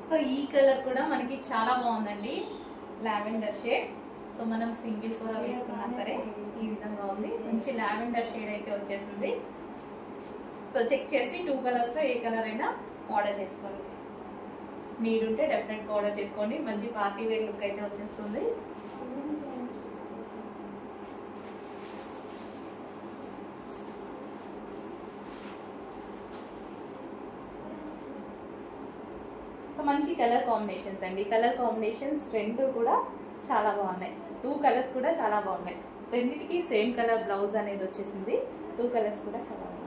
So ఈ colour కూడా మనకి చాలా బాగుందండి, లావెండర్ షేడ్. సో మనం సింగిల్ కూర వేసుకున్నా సరే ఈ విధంగా ఉంది, మంచి లావెండర్ షేడ్ అయితే వచ్చేసింది. సో చెక్ చేసి 2 కలర్స్లో ఏ కలర్ అయినా ఆర్డర్ చేసుకోండి. నీడ్ ఉంటే డెఫినెట్గా ఆర్డర్ చేసుకోండి, మంచి పార్టీ వేర్ లుక్ అయితే వచ్చేస్తుంది. సో మంచి కలర్ కాంబినేషన్స్ అండి, కలర్ కాంబినేషన్స్ 2 కూడా చాలా బాగున్నాయి. 2 కలర్స్ కూడా చాలా బాగున్నాయి, రెండింటికి సేమ్ కలర్ బ్లౌజ్ అనేది వచ్చేసింది. 2 కలర్స్ కూడా చాలా బాగున్నాయి.